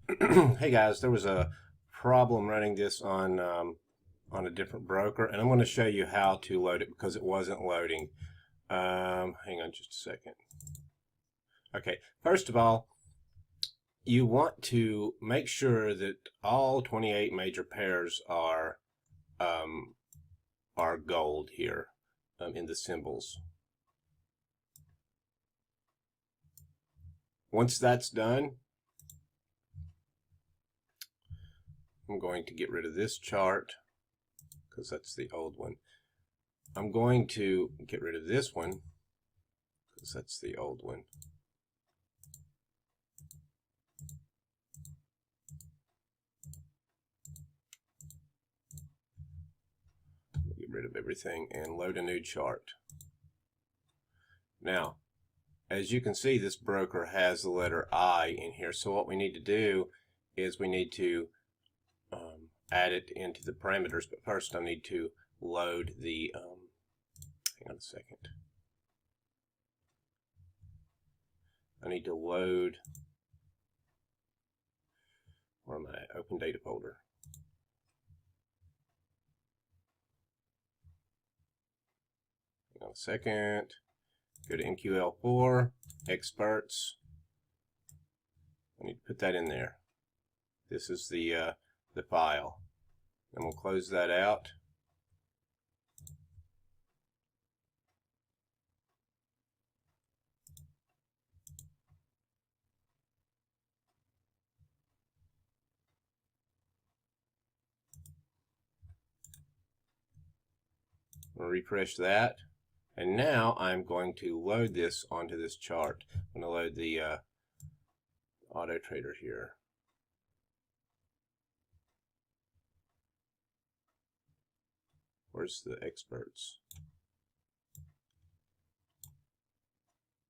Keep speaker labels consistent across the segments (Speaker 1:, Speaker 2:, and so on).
Speaker 1: Hey guys, there was a problem running this on a different broker, and I'm going to show you how to load it because it wasn't loading. Hang on just a second. Okay, first of all, you want to make sure that all 28 major pairs are gold here in the symbols. Once that's done, I'm going to get rid of this chart because that's the old one. I'm going to get rid of this one because that's the old one. Get rid of everything and load a new chart. Now, as you can see, this broker has the letter I in here. So what we need to do is we need to add it into the parameters. But first I need to load the, hang on a second. I need to load, where am I? Open data folder. Hang on a second. Go to MQL4, experts. I need to put that in there. This is the file. And we'll close that out. I'll refresh that. And now I'm going to load this onto this chart. I'm going to load the auto trader here. Where's the experts?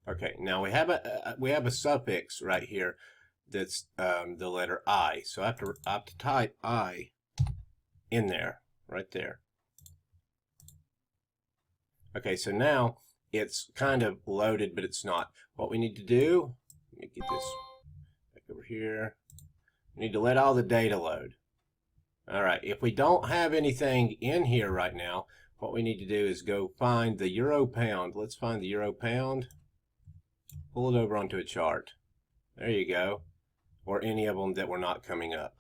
Speaker 1: Okay, now we have a suffix right here that's the letter I. So I have to type I in there, right there. Okay, so now it's kind of loaded, but it's not. What we need to do, let me get this back over here. We need to let all the data load. All right, if we don't have anything in here right now, what we need to do is go find the euro pound. Let's find the euro pound. Pull it over onto a chart. There you go. Or any of them that were not coming up.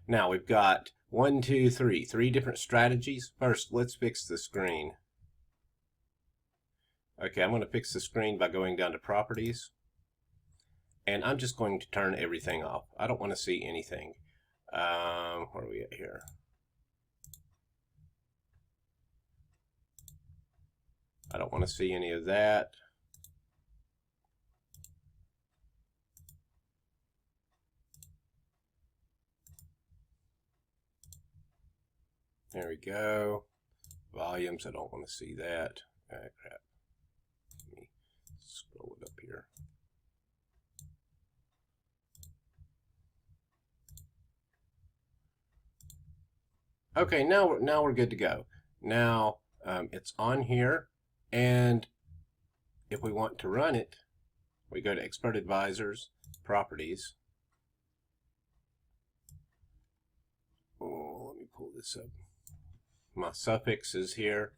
Speaker 1: Now we've got 1, 2, 3, 3 different strategies. First, let's fix the screen. Okay, I'm going to fix the screen by going down to properties. And I'm just going to turn everything off. I don't want to see anything. Where are we at here? I don't want to see any of that. There we go. Volumes, I don't want to see that. Ah, crap. Let me scroll it up here. Okay, now we're good to go. Now it's on here, and if we want to run it, we go to Expert Advisors, Properties. Oh, let me pull this up. My suffix is here.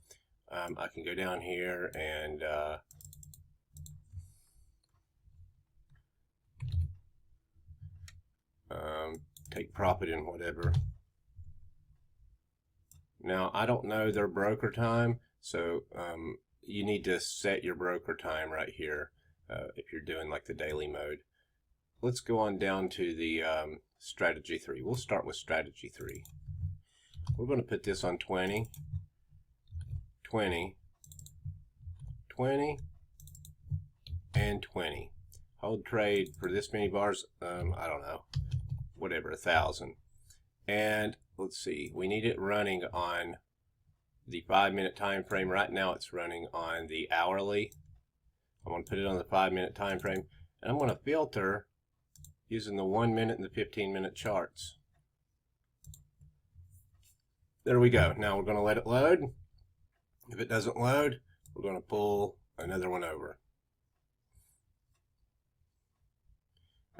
Speaker 1: I can go down here and take profit in whatever. Now, I don't know their broker time, so you need to set your broker time right here if you're doing like the daily mode. Let's go on down to the strategy 3. We'll start with strategy 3. We're going to put this on 20, 20, 20, and 20. Hold trade for this many bars, I don't know, whatever, 1,000. And let's see, we need it running on the 5-minute time frame. Right now it's running on the hourly. I'm going to put it on the 5-minute time frame, and I'm going to filter using the 1-minute and the 15-minute charts. There we go. Now we're going to let it load. If it doesn't load, we're going to pull another one over.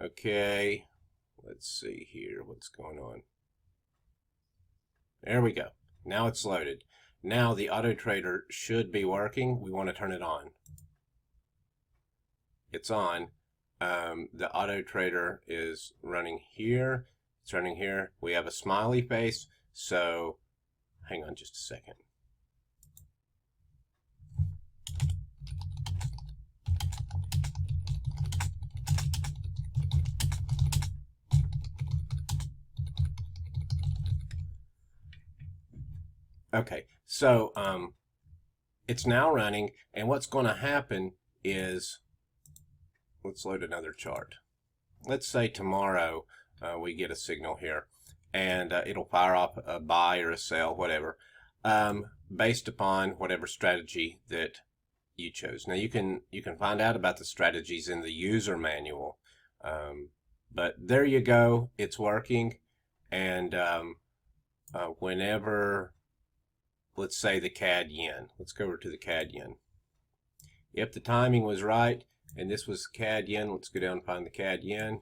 Speaker 1: Okay, let's let's see here what's going on. There we go. Now it's loaded. Now the auto trader should be working. We want to turn it on. It's on. The auto trader is running here. It's running here. We have a smiley face. So hang on just a second. Okay, so it's now running, and what's going to happen is, let's load another chart. Let's say tomorrow we get a signal here, and it'll fire off a buy or a sell, whatever, based upon whatever strategy that you chose. Now you can find out about the strategies in the user manual, but there you go. It's working, and whenever, let's say the CAD yen. Let's go over to the CAD yen. If the timing was right, and this was CAD yen, let's go down and find the CAD yen.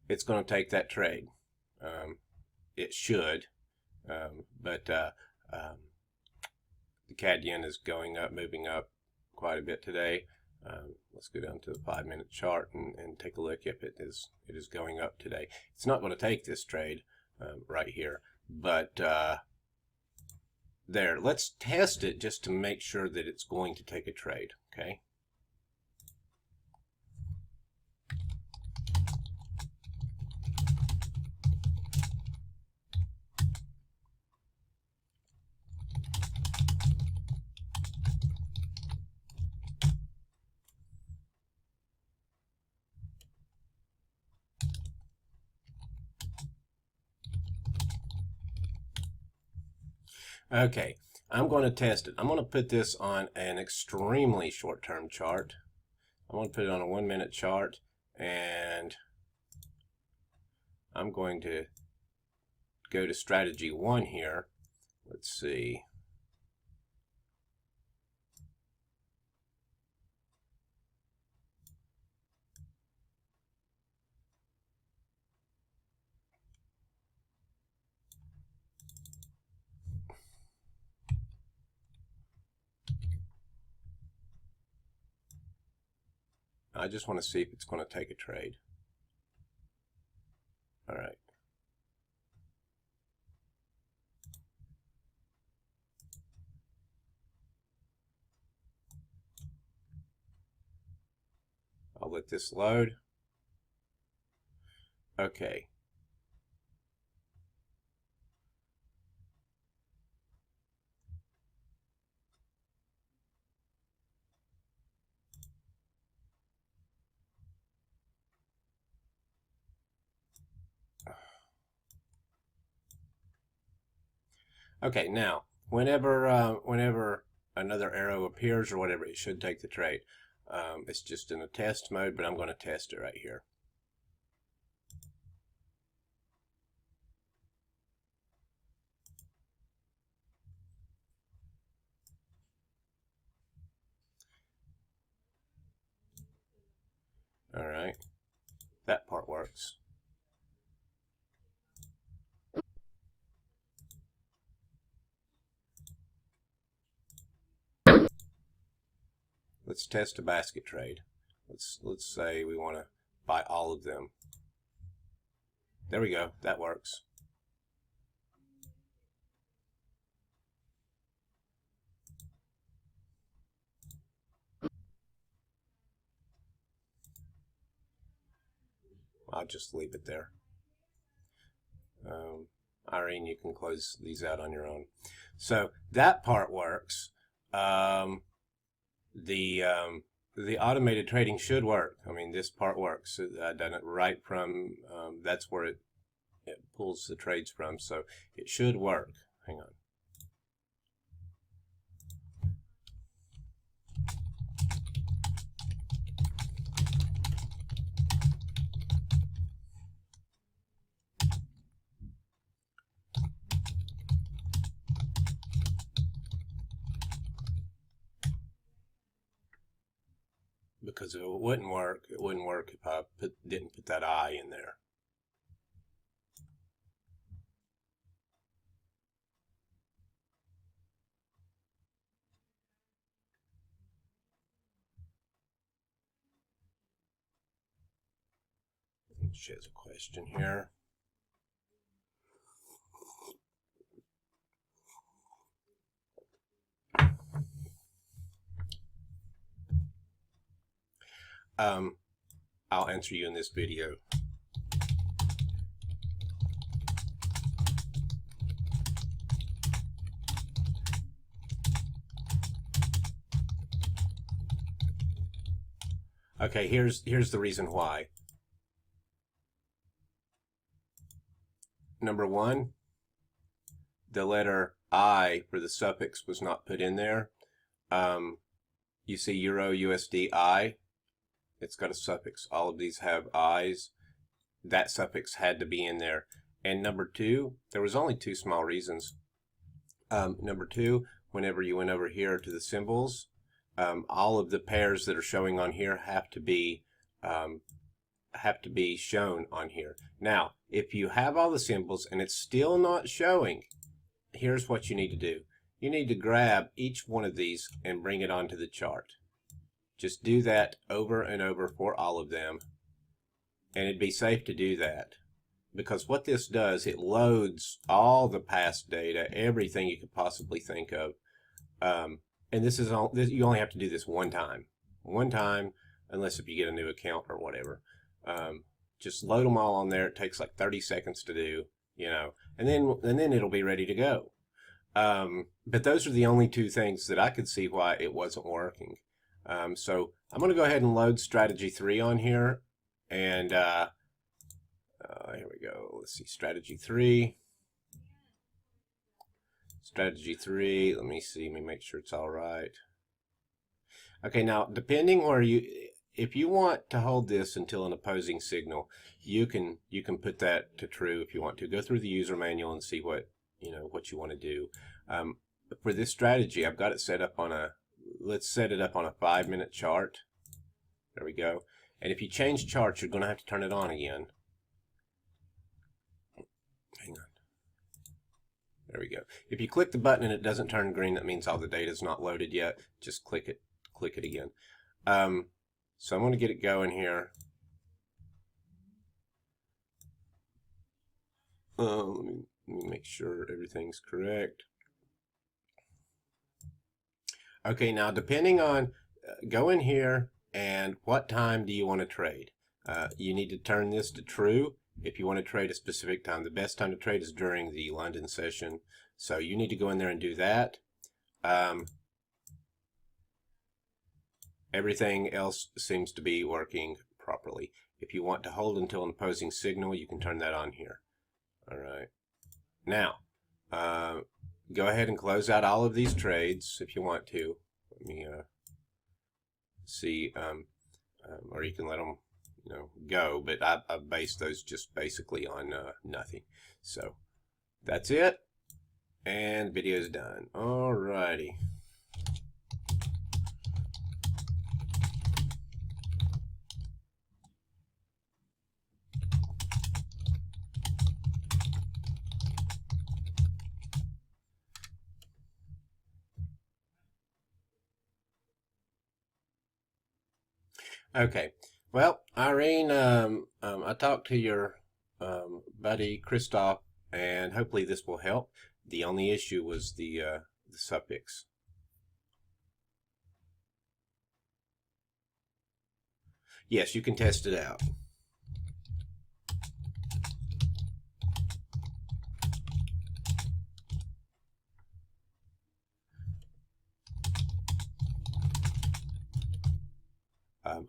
Speaker 1: It's going to take that trade. It should, but the CAD yen is going up, moving up quite a bit today. Let's go down to the 5-minute chart and take a look if it is going up today. It's not going to take this trade right here, but there. Let's test it just to make sure that it's going to take a trade. Okay. Okay, I'm going to test it. I'm going to put this on an extremely short-term chart. I'm going to put it on a 1-minute chart, and I'm going to go to strategy 1 here. Let's see. I just want to see if it's going to take a trade. All right. I'll let this load. Okay. Okay, now whenever another arrow appears or whatever, it should take the trade. It's just in a test mode, but I'm going to test it right here. All right, that part works. Let's test a basket trade. Let's say we want to buy all of them. There we go. That works. I'll just leave it there. Irene, you can close these out on your own. So that part works. The automated trading should work. I mean, this part works. I've done it right from, that's where it pulls the trades from. So it should work. Hang on. because if it wouldn't work if I didn't put that I in there. She has a question here. I'll answer you in this video. Okay, here's the reason why. Number one, the letter I for the suffix was not put in there. You see Euro USD I, it's got a suffix. All of these have I's. That suffix had to be in there. And number two, there was only two small reasons. Number two, whenever you went over here to the symbols, all of the pairs that are showing on here have to be shown on here. Now, if you have all the symbols and it's still not showing, here's what you need to do. You need to grab each one of these and bring it onto the chart. Just do that over and over for all of them. And it'd be safe to do that, because what this does, it loads all the past data, everything you could possibly think of. And this is all. You only have to do this one time, unless if you get a new account or whatever. Just load them all on there. It takes like 30 seconds to do, you know, and then it'll be ready to go. But those are the only two things that I could see why it wasn't working. So I'm going to go ahead and load strategy 3 on here, and here we go. Let's see, strategy 3. Strategy 3. Let me see. Let me make sure it's all right. Okay, now depending where if you want to hold this until an opposing signal, you can put that to true if you want to. Go through the user manual and see what you want to do. For this strategy, I've got it set up on a. Let's set it up on a 5-minute chart. There we go. And if you change charts, you're going to have to turn it on again. Hang on. There we go. If you click the button and it doesn't turn green, that means all the data is not loaded yet. Just click it again. So I'm going to get it going here. Let me make sure everything's correct. Okay, now depending on, go in here and what time do you want to trade? You need to turn this to true if you want to trade a specific time. The best time to trade is during the London session. So you need to go in there and do that. Everything else seems to be working properly. If you want to hold until an opposing signal, you can turn that on here. All right. Now, go ahead and close out all of these trades if you want to. Let me see, or you can let them go, but I based those just basically on nothing. So that's it, and the video's done. All righty. Okay, well, Irene, I talked to your buddy Christoph, and hopefully this will help. The only issue was the suffix. Yes, you can test it out.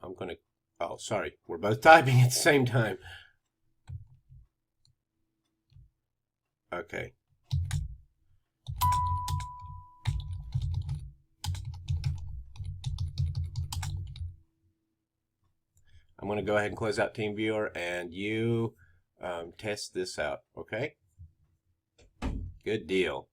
Speaker 1: I'm going to, oh, sorry, we're both typing at the same time. Okay. I'm going to go ahead and close out TeamViewer, and you test this out, okay? Good deal.